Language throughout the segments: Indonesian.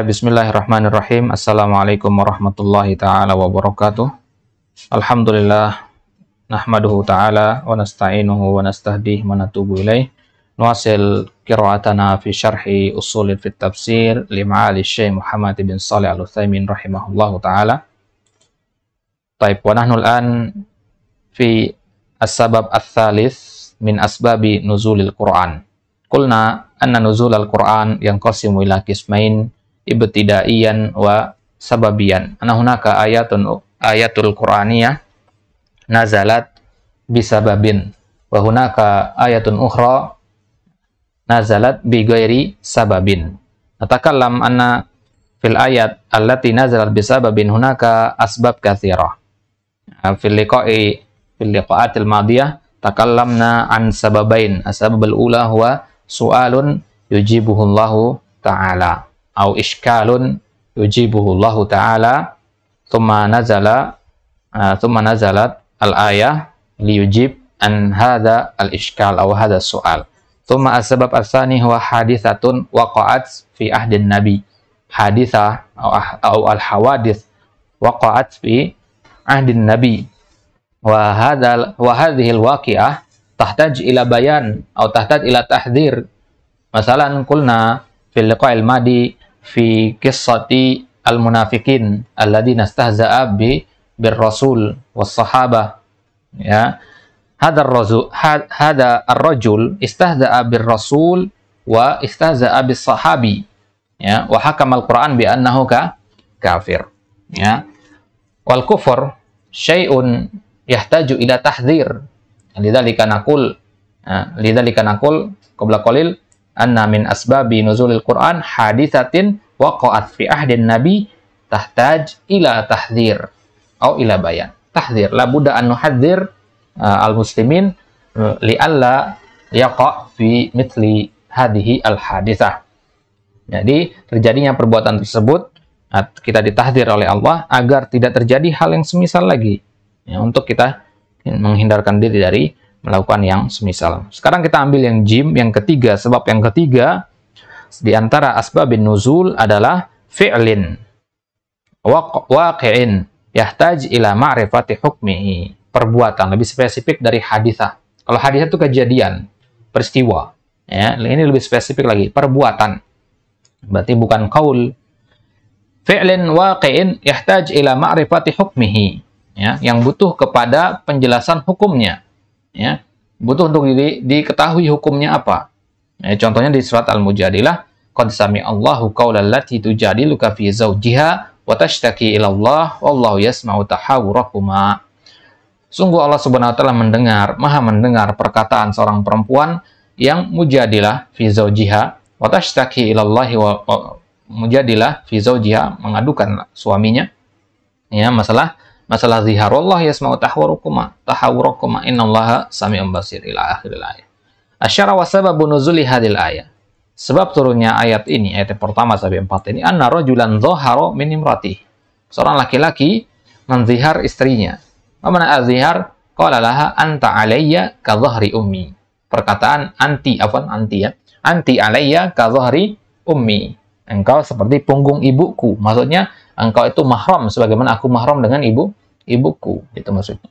Bismillahirrahmanirrahim. Assalamualaikum warahmatullahi ta'ala wabarakatuh. Alhamdulillah, nahmaduhu ta'ala wa nasta'inuhu wa nastahdih wa natubu ilaih. Nuasil qira'atana fi syarhi usulin fit tafsir lima'ali Syekh Muhammad bin Shalih Al-Utsaimin rahimahullahu ta'ala. Taib, wa nahnul an fi as-sabab ats-tsalits min asbabi nuzulil Qur'an. Qulna anna nuzulal Qur'an yanqasimu ila qismain ibtidaiyan wa sababiyan. Ana hunaka ayatul Qur'aniyah nazalat bisababin wa hunaka ayatun ukhra nazalat bi ghairi sababin. Natakallam anna fil ayat allati nazalat bisababin hunaka asbab katsirah. Fil liqa'atil madiyah takallamna an sababain. As-sababul ula huwa su'alun yujibuhullahu ta'ala au iskalun yujibuhullahu ta'ala thumma nazalat al-ayah liyujib an hadha al-iskal au hadha su'al. Thumma as-sabab as-sani huwa hadithatun waqa'at fi ahdin nabi. Hadithah au al-hawadith waqa'at fi ahdin nabi. Wa hadhihi al-waqi'ah tahtaj ila bayan au tahtaj ila tahdhir. Masalan qulna fil liqa'il madi fi qissati al-munafiqin alladziina istahza'a bir rasul was sahabah, ya. Hada ar-rajul istahza'a bir rasul wa istahza'a bis sahabi, ya, wa hakama al-Qur'an bi annahu kafir, ya. Wal kufur syai'un yahtaju ila tahdhir. Lidzalika naqul qabla qalil anna min asbabi nuzulil Qur'an hadithatin waqa'at fi ahdin nabi tahtaj ila tahdhir atau ila bayan. Tahdhir, la budda an nuhadzir al-muslimin li'alla yaqa' fi mithli hadhihi al-hadithah. Jadi terjadinya perbuatan tersebut kita ditahdzir oleh Allah agar tidak terjadi hal yang semisal lagi, ya, untuk kita menghindarkan diri dari melakukan yang semisal. Sekarang kita ambil yang jim, yang ketiga. Sebab yang ketiga di antara asbabin nuzul adalah fi'lin waqi'in yahtaj ila ma'rifati hukmihi. Perbuatan, lebih spesifik dari hadithah. Kalau hadithah itu kejadian, peristiwa, ya, ini lebih spesifik lagi, perbuatan. Berarti bukan qaul. Fi'lin waqi'in yahtaj ila ma'rifati hukmihi, ya, yang butuh kepada penjelasan hukumnya. Ya, butuh untuk diketahui hukumnya apa. Ya, contohnya di surat Al-Mujadilah, qad sami'allahu qaulal lati tujadiluka fi zawjiha wa tashtaki ila Allah wallahu yasma'u tahawurakuma. Sungguh Allah Subhanahu wa taala maha mendengar perkataan seorang perempuan yang mujadilah fi zawjiha wa tashtaki ila Allah, mujadilah fi zawjiha, mengadukan suaminya, ya, masalah zihar. Allah yasma'u tahawurakuma innallaha sami'un basir ila akhiril ayat. Asyara wa sababu nuzuli hadil ayat. Sebab turunnya ayat ini, ayat yang pertama sampai 4 ini, anna rajulan dhahara min imratih. Seorang laki-laki menzihar istrinya. Apa makna azhar? Qala laha anta alayya ka dhahri ummi. Perkataan anti ya. Anti alayya ka dhahri ummi. Engkau seperti punggung ibuku. Maksudnya engkau itu mahram sebagaimana aku mahram dengan ibuku, itu maksudnya.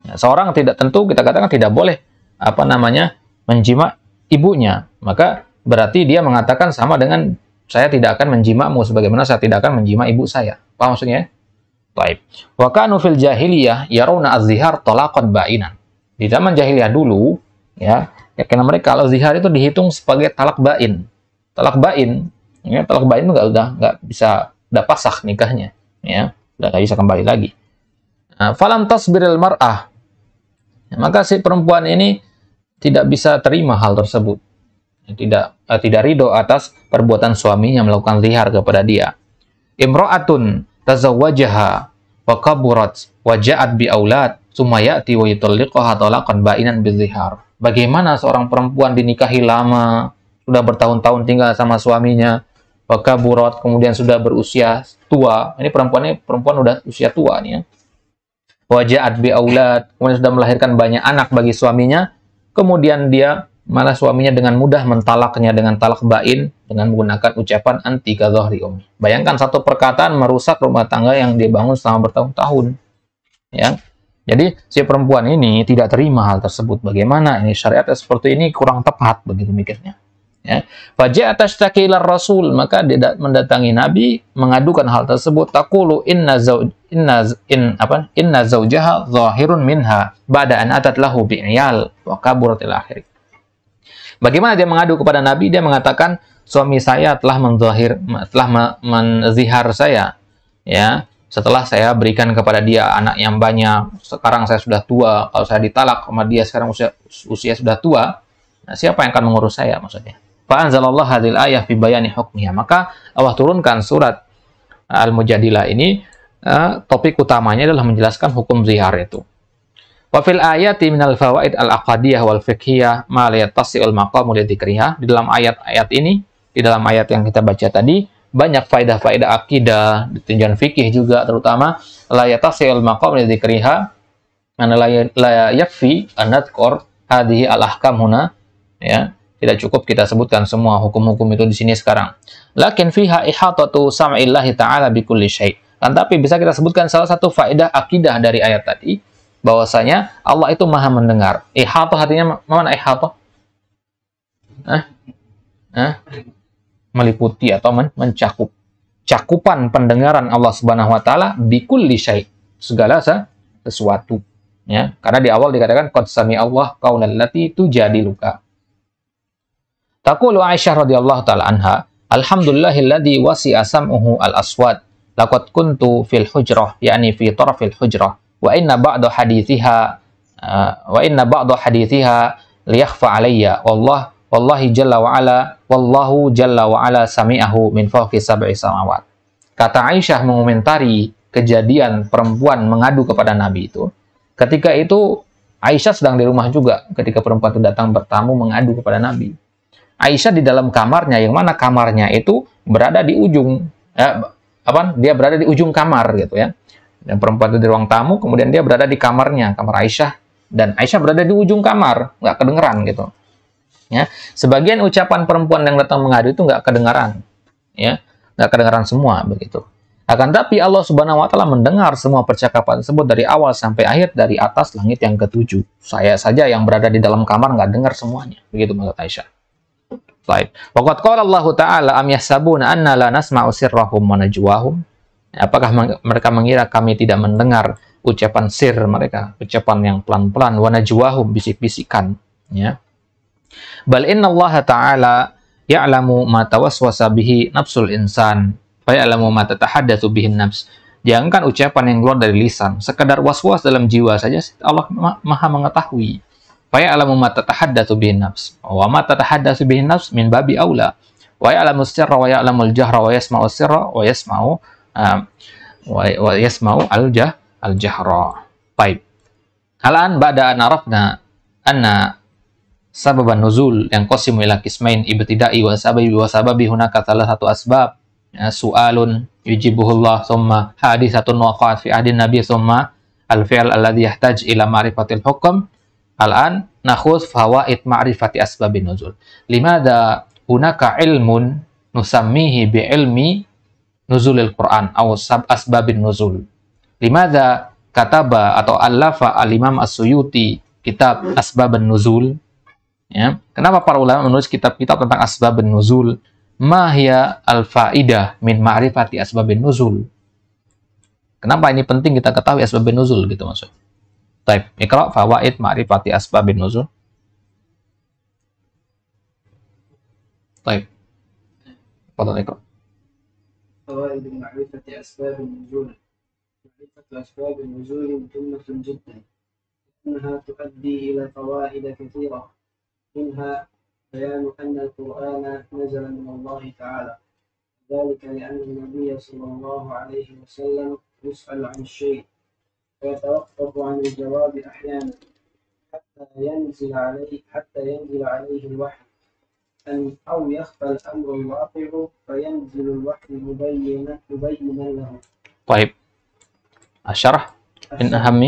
Ya, seorang tidak, tentu kita katakan tidak boleh menjima ibunya, maka berarti dia mengatakan sama dengan saya tidak akan menjimamu sebagaimana saya tidak akan menjima ibu saya. Paham maksudnya? Baik. Wa kanu fil jahiliyah yarawna az-zihar talaqan ba'inan. Di zaman jahiliyah dulu, ya karena mereka kalau zihar itu dihitung sebagai talak ba'in. Talak ba'in, ya, talak ba'in itu nggak bisa, udah pasah nikahnya, ya, udah nggak bisa kembali lagi. Falam tasbiril mar'ah, maka si perempuan ini tidak bisa terima hal tersebut, tidak ridho atas perbuatan suaminya melakukan zihar kepada dia. Imra'atun tazawwajaha wa kaburat wa ja'at bi aulad tsumma ya'ti wa yutalliquha talaqan ba'inan bizihar. Bagaimana seorang perempuan dinikahi lama, sudah bertahun-tahun tinggal sama suaminya, wakaburat, kemudian sudah berusia tua. Ini perempuan udah usia tua nih, ya. Waja'at bi aulad, kemudian sudah melahirkan banyak anak bagi suaminya, kemudian dia malah suaminya dengan mudah mentalaknya dengan talak bain dengan menggunakan ucapan anti ka dhahri ummi. Bayangkan satu perkataan merusak rumah tangga yang dia bangun selama bertahun-tahun. Ya. Jadi si perempuan ini tidak terima hal tersebut. Bagaimana ini syariat seperti ini kurang tepat begitu mikirnya. Ya. Faja'a tashtaki ila Rasul, maka dia mendatangi Nabi mengadukan hal tersebut. Taqulu inna zaujaha zahirun minha ba'da an atat lahu bi'iyal wa kaburat ila akhir. Bagaimana dia mengadu kepada Nabi? Dia mengatakan suami saya telah menzihar saya, ya. Setelah saya berikan kepada dia anak yang banyak, sekarang saya sudah tua, kalau saya ditalak sama dia sekarang usia sudah tua, nah siapa yang akan mengurus saya maksudnya? Fa'anzalallahu hadhil ayah fi bayani hukmiha. Maka Allah turunkan surat Al-Mujadilah ini, topik utamanya adalah menjelaskan hukum zihar itu. Wa fil ayati minal fawaid al-aqadiyah wal fiqhiyah ma la yattasi'ul maqamu li dzikriha. Di dalam ayat-ayat ini, di dalam ayat yang kita baca tadi, banyak faedah-faedah akidah, tinjauan fikih juga terutama la yatasil maqam li dzikriha an la yakfi an nadhkur hadhihi al-ahkam huna, ya. Tidak cukup kita sebutkan semua hukum-hukum itu di sini sekarang. Lakin fiha ihatatu sam'illahi ta'ala bi kulli syai'. Kan tapi bisa kita sebutkan salah satu faedah akidah dari ayat tadi bahwasanya Allah itu Maha mendengar. Ihatah artinya mana ihatah? Meliputi atau mencakup. Cakupan pendengaran Allah Subhanahu wa taala bikulli syai', segala sesuatu, ya. Karena di awal dikatakan qad sami Allah qaulal lati tujadiluka. Taqulu Aisyah radhiyallahu taala anha, alhamdulillahilladzi wasi'a sam'uhu al-aswad, laqad kuntu fil hujrah, yakni fi tarafil hujrah, wa inna ba'da hadithiha liyakhfa alayya wallahi jalla wa ala wallahu jalla wa ala sami'ahu min fawqi sab'i samawat. Kata Aisyah mengomentari kejadian perempuan mengadu kepada Nabi itu. Ketika itu Aisyah sedang di rumah juga ketika perempuan itu datang bertamu mengadu kepada Nabi. Aisyah di dalam kamarnya, yang mana kamarnya itu berada di ujung, dia berada di ujung kamar gitu ya. Dan perempuan itu di ruang tamu, kemudian dia berada di kamarnya, kamar Aisyah, dan Aisyah berada di ujung kamar, nggak kedengeran gitu. Ya, sebagian ucapan perempuan yang datang mengadu itu nggak kedengaran, ya, nggak kedengaran semua begitu. Akan tapi Allah Subhanahu Wa Taala mendengar semua percakapan tersebut dari awal sampai akhir dari atas langit yang ketujuh. Saya saja yang berada di dalam kamar nggak dengar semuanya, begitu maksud Aisyah. Baik. Waqad qala Allah Ta'ala am yahsabuna anna la nasma'u sirrahum wa najwahum. Apakah mereka mengira kami tidak mendengar ucapan sir mereka, ucapan yang pelan-pelan, wa najwahum, bisik-bisikan, ya. Bal inna Allah Ta'ala ya'lamu ma tawaswasa bihi nafsul insan, fa ya'lamu ma tatahaddatsu bihi nafs. Jangankan ucapan yang keluar dari lisan, sekedar was-was dalam jiwa saja Allah Maha mengetahui. Fa ya'lamu ma tatahaddatsu bihi nafs. Wa ma tatahaddatsu bihi nafs min babi aula. Wa ya'lamu sirra wa ya'lamu al-jahra wa yasma'u sirra wa yasma'u al-jahra. Baik. Al-an ba'da an arafna anna sababan nuzul yang qasimu ila qismain ibtida'i wa sababi hunaka satu asbab, ya, su'alun yujibuhullah thumma haditsatun waqa'at fi ahdin nabiy thumma al-fi'l alladhi yahtaj ila ma'rifatil hukm. Al-an nakhudh fawaid ma'rifati asbabin nuzul. Limadha hunaka ilmun nusammihi bi ilmi nuzulil Quran atau asbabin nuzul. Limadha kataba atau allafa al-Imam As-Suyuti kitab asbabun nuzul. Ya, kenapa para ulama menulis kitab-kitab tentang asbabun nuzul? Ma hiya al-faidah min ma'rifati asbabin nuzul. Kenapa ini penting kita ketahui asbabun nuzul gitu maksud. Baik, iqra fawaid ma'rifati asbabin nuzul. Baik. Fadhal iqra. فوائد معرفة أسباب النزول. معرفة أسباب النزول مهمة جدا، إنها تؤدي إلى فوائد كثيرة، منها بيان أن القرآن نزل من الله تعالى، ذلك لأن النبي صلى الله عليه وسلم يسأل عن الشيء ويتوقف عن الجواب أحيانا حتى ينزل عليه الوحي، أو يخفى الأمر الواقع فينزل الوحي مبينا له. طيب، الشرح من أهم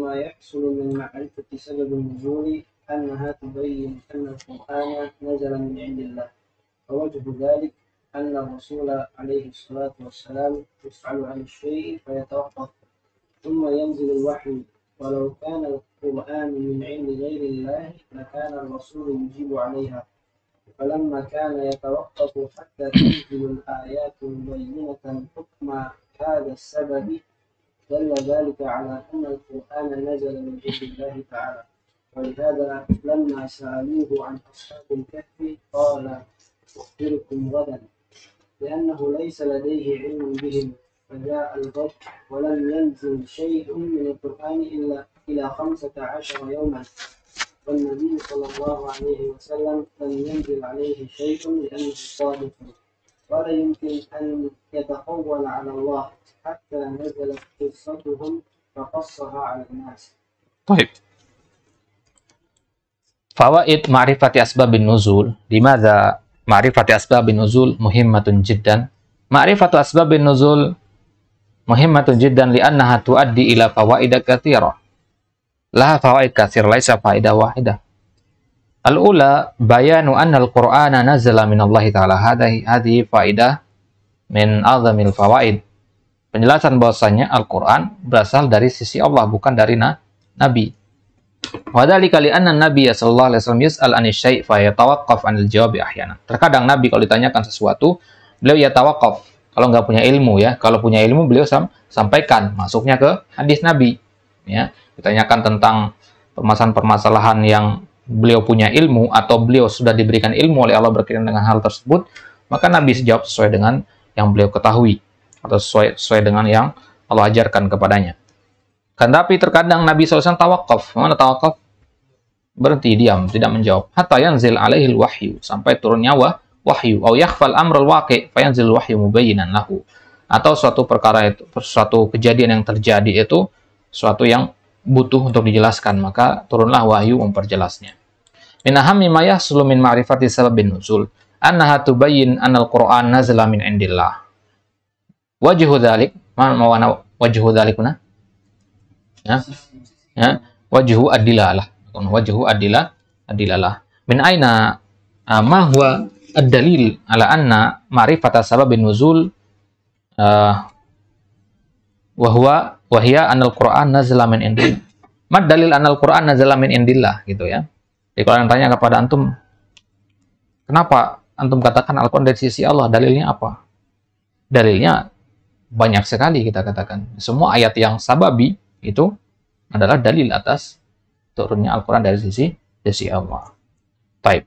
ما يحصل من معرفة سبب النزول أنها تبين أن القرآن نزل من عند الله. ووجه ذلك أن الرسول عليه الصلاة والسلام يسأل عن الشيء فيتوقف ثم ينزل الوحي، ولو كان القرآن من عند غير الله لكان الرسول يجيب عليها، فلما كان يتوقف حتى تنزل الآيات مبينة حكم هذا السبب دل ذلك على أن القرآن نزل من عند الله تعالى. ولهذا لما سألوه عن أصحاب الكهف قال أخبركم غدا، لأنه ليس لديه علم بهم، فجاء الغد ولم ينزل شيء من القرآن إلى 15 يوما، والنبي صلى الله عليه وسلم لم ينزل عليه شيء لأنه صادق، ولا يمكن أن يتقول على الله حتى نزلت قصتهم فقصها على الناس. طيب. Fawaid ma'rifati asbabin nuzul. Limadha ma'rifati asbabin nuzul muhimmatun jiddan. Ma'rifatu asbabin nuzul muhimmatun jiddan li'annaha tuaddi ila fawaidah katsirah. Laha fawaid katsir laisa faidah wahidah. Al-ula bayanu anna al-Qur'ana nazala min Allah Ta'ala. Hadhihi faidah min azamil fawaid. Penjelasan bahwasanya Al-Qur'an berasal dari sisi Allah, bukan dari Nabi. Wadhalika li'anna Nabiya sallallahu alaihi wasallam yus'al 'anil syai' fa yatawaqqaf 'anil jawabi ahyana. Terkadang Nabi kalau ditanyakan sesuatu, beliau yatawaqqaf. Kalau nggak punya ilmu ya, kalau punya ilmu beliau sampaikan, masuknya ke hadis Nabi. Ya, ditanyakan tentang permasalahan-permasalahan yang beliau punya ilmu atau beliau sudah diberikan ilmu oleh Allah berkaitan dengan hal tersebut, maka Nabi jawab sesuai dengan yang beliau ketahui atau sesuai dengan yang Allah ajarkan kepadanya. Kan tapi terkadang Nabi SAW tawakuf. Mana tawakuf? Berhenti, diam, tidak menjawab. Hatta yanzil alaihil wahyu. Sampai turunnya wahyu. Au yakhfal amrul waqi' fayanzil wahyu mubayyinan lahu. Atau suatu perkara itu, suatu kejadian yang terjadi itu, suatu yang butuh untuk dijelaskan. Maka turunlah wahyu memperjelasnya. Min ahammi ma yahsulu min ma'rifati sababin nuzul. Annaha tubayyin anal Qur'an nazala min indillah. Wajhu dhalik. Mana wajhu dhalikuna? Ya, wajhu adilalah, wajhu adilalah. Min aina ma huwa ad-dalil ala anna ma'rifata sababin nuzul wa hiya anna al-Qur'an nazala min indillah. Mad dalil anna al-Qur'an nazala min indillah gitu ya. Jadi kalau tanya kepada antum, kenapa antum katakan Al-Qur'an dari sisi Allah? Dalilnya apa? Dalilnya banyak sekali kita katakan. Semua ayat yang sababi itu adalah dalil atas turunnya Al-Quran dari sisi Allah. Taib.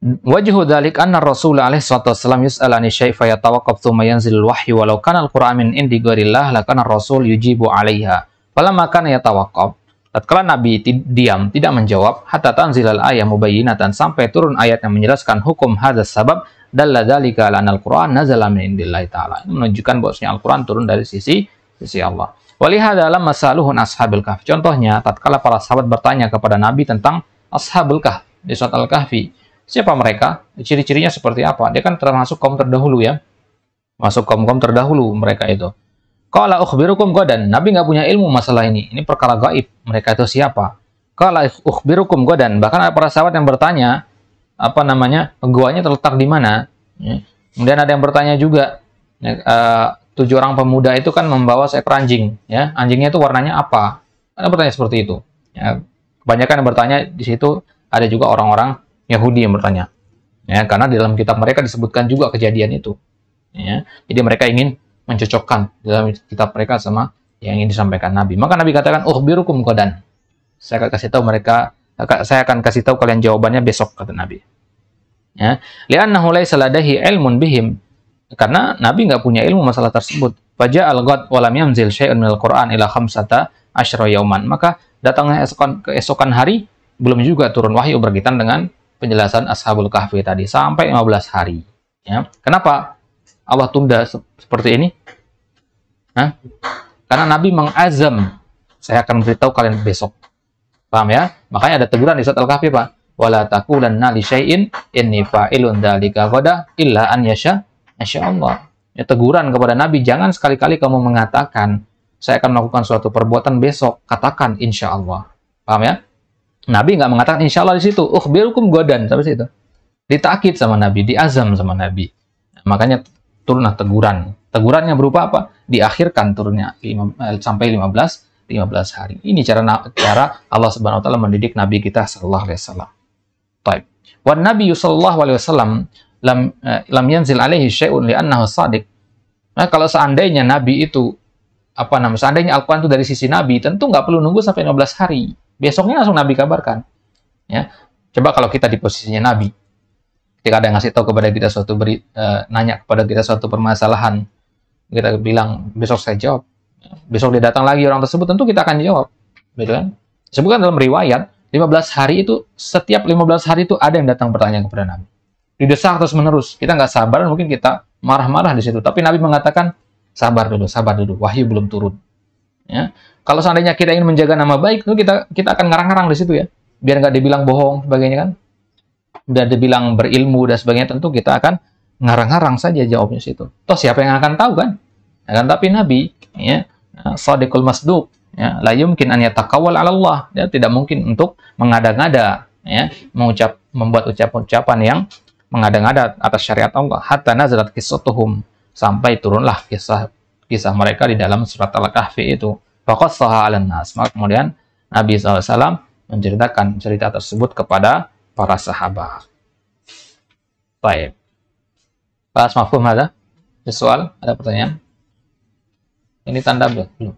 Wajhu dzalik anna Rasul alaihi salatu wasallam yus'al 'ani syai' fa yatawaqqaf thumma yanzilul wahyu walau kana al-Qur'an min indi ghairillah lakana Rasul yujibu 'alaiha. Falamma kana yatawaqqaf, tatkala Nabi diam tidak menjawab hatta tanzilal ayat mubayyinatan, sampai turun ayat yang menjelaskan hukum hadzal sabab, dalla dzalika 'ala anna al-Qur'an nazala min indillahi ta'ala. Ini menunjukkan bahwasanya Al-Qur'an turun dari sisi Allah. Walihada lamma saluhun ashabil kahf. Contohnya, tatkala para sahabat bertanya kepada Nabi tentang ashabul kahf di surat Al-Kahfi. Siapa mereka? Ciri-cirinya seperti apa? Dia kan termasuk kaum terdahulu ya. Masuk kaum-kaum terdahulu mereka itu. Qala ukhbirukum godan. Nabi nggak punya ilmu masalah ini. Ini perkara gaib. Mereka itu siapa? Qala ukhbirukum godan. Bahkan para sahabat yang bertanya, guanya terletak di mana? Ya. Kemudian ada yang bertanya juga, 7 orang pemuda itu kan membawa seekor anjing, ya. Anjingnya itu warnanya apa? Ada bertanya seperti itu. Ya. Kebanyakan yang bertanya di situ ada juga orang-orang Yahudi yang bertanya. Ya, karena di dalam kitab mereka disebutkan juga kejadian itu. Ya. Jadi mereka ingin mencocokkan dalam kitab mereka sama yang ingin disampaikan Nabi. Maka Nabi katakan, "Ukhbirukum qadan." Saya akan kasih tahu kalian jawabannya besok, kata Nabi. Ya. Li'annahu laisa ladahi ilmun bihim. Karena Nabi nggak punya ilmu masalah tersebut. Faja al-ghad wa lam yanzil syai'un minal Qur'an ila 15 yauman. Maka datangnya keesokan hari belum juga turun wahyu berkaitan dengan penjelasan Ashabul Kahfi tadi sampai 15 hari. Ya. Kenapa Allah tunda seperti ini? Karena Nabi mengazam, saya akan beritahu kalian besok. Paham ya? Makanya ada teguran di surat Al-Kahfi, Pak. Wala taqulanna li syai'in inni fa'ilun dzalika ghadan illa an yasha Allah. Ya, teguran kepada Nabi, jangan sekali-kali kamu mengatakan saya akan melakukan suatu perbuatan besok, katakan insya Allah. Paham ya? Nabi nggak mengatakan insya Allah di situ. Ukhbirukum godan sampai situ. Ditakid sama Nabi, diazam sama Nabi. Makanya turunlah teguran. Tegurannya berupa apa? Diakhirkan turunnya sampai 15 hari. Ini cara Allah Subhanahu wa taala mendidik Nabi kita sallallahu alaihi wasallam. Baik. Wan Nabi sallallahu alaihi wasallam lam yanzil alaihi syai'un li'annahu shadiq. Nah, kalau seandainya Nabi itu seandainya Al-Qur'an itu dari sisi Nabi, tentu nggak perlu nunggu sampai 15 hari. Besoknya langsung Nabi kabarkan. Ya. Coba kalau kita di posisinya Nabi, ketika ada yang ngasih tahu kepada kita nanya kepada kita suatu permasalahan, kita bilang besok saya jawab. Besok dia datang lagi orang tersebut, tentu kita akan jawab. Betul kan? Disebutkan dalam riwayat 15 hari itu, setiap 15 hari itu ada yang datang bertanya kepada Nabi. Didesak terus menerus. Kita nggak sabar, mungkin kita marah-marah di situ. Tapi Nabi mengatakan, sabar dulu, wahyu belum turun. Ya. Kalau seandainya kita ingin menjaga nama baik, itu kita akan ngarang-ngarang di situ ya. Biar nggak dibilang bohong, sebagainya kan. Biar dibilang berilmu dan sebagainya, tentu kita akan ngarang-ngarang saja jawabnya situ. Toh siapa yang akan tahu kan? Akan tapi Nabi, ya, shadiqul masduq, ya, la yumkin an yatakawwal 'ala Allah. Ya, tidak mungkin untuk mengada-ngada, ya, membuat ucapan-ucapan yang mengada-ngada atas syariat Allah. Hatta nazalat qissatuhum, sampai turunlah kisah mereka di dalam surat Al-Kahfi itu. Faqassaha 'alan nas. Maka kemudian Nabi SAW menceritakan cerita tersebut kepada para sahabat. Baik. Bahas mafhum ada? Ada soal? Ada pertanyaan? Ini tanda belum?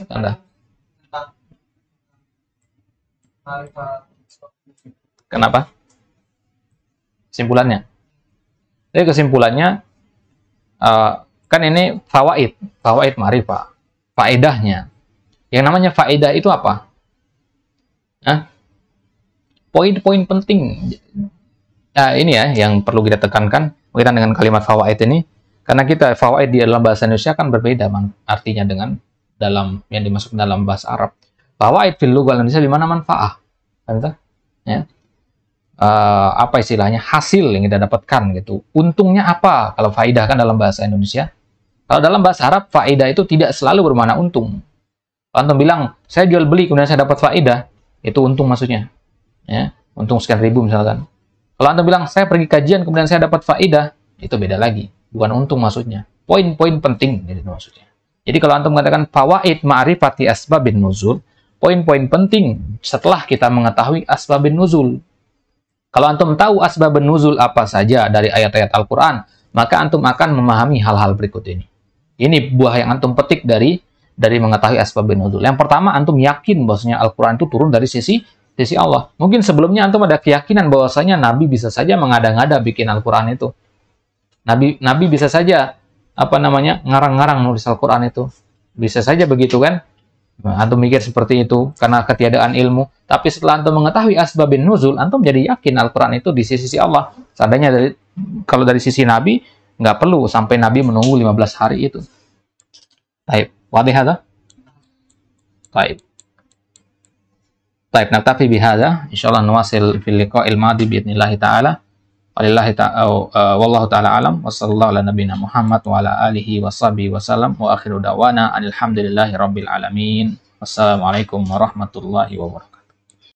Tanda. Kenapa? Kesimpulannya. Jadi kesimpulannya kan ini fawaid ma'rifah. Faedahnya. Yang namanya faedah itu apa? Poin-poin penting. Ini ya yang perlu kita tekankan berkaitan dengan kalimat fawaid ini, karena kita fawaid di dalam bahasa Indonesia kan berbeda artinya dengan yang dimasuk dalam bahasa Arab. Fawaid fil lughah Indonesia di mana manfaah, ya. Apa istilahnya, hasil yang kita dapatkan gitu. Untungnya apa kalau faidah kan dalam bahasa Indonesia? Kalau dalam bahasa Arab faidah itu tidak selalu bermakna untung. Kalau antum bilang saya jual beli kemudian saya dapat faidah, itu untung maksudnya, ya, untung sekian ribu misalkan. Kalau Anda bilang, saya pergi kajian, kemudian saya dapat faedah, itu beda lagi. Bukan untung maksudnya. Poin-poin penting, itu maksudnya. Jadi kalau Anda mengatakan, fawaid ma'rifati asbabin nuzul, poin-poin penting setelah kita mengetahui asbabin nuzul. Kalau Antum tahu asbabun nuzul apa saja dari ayat-ayat Al-Quran, maka Antum akan memahami hal-hal berikut ini. Ini buah yang Antum petik dari mengetahui asbabun nuzul. Yang pertama, Antum yakin bahwasanya Al-Quran itu turun dari sisi Allah. Mungkin sebelumnya Antum ada keyakinan bahwasanya Nabi bisa saja mengada-ngada bikin Al-Quran itu. Nabi bisa saja ngarang-ngarang nulis Al-Quran itu. Bisa saja begitu kan? Antum mikir seperti itu karena ketiadaan ilmu. Tapi setelah Antum mengetahui asbabun nuzul, Antum jadi yakin Al-Quran itu di sisi Allah. Seandainya kalau dari sisi Nabi, nggak perlu sampai Nabi menunggu 15 hari itu. Baik, wadih hadza? Baik. Baik, naktafi bihadza. Insyaallah nuwasil fil liqa'il madi biidznillah taala. Wallahu taala alam wa sallallahu ala nabiyina Muhammad wa ala alihi washabihi wasallam wa akhiru da'wana alhamdulillahi rabbil alamin. Wassalamualaikum warahmatullahi wabarakatuh.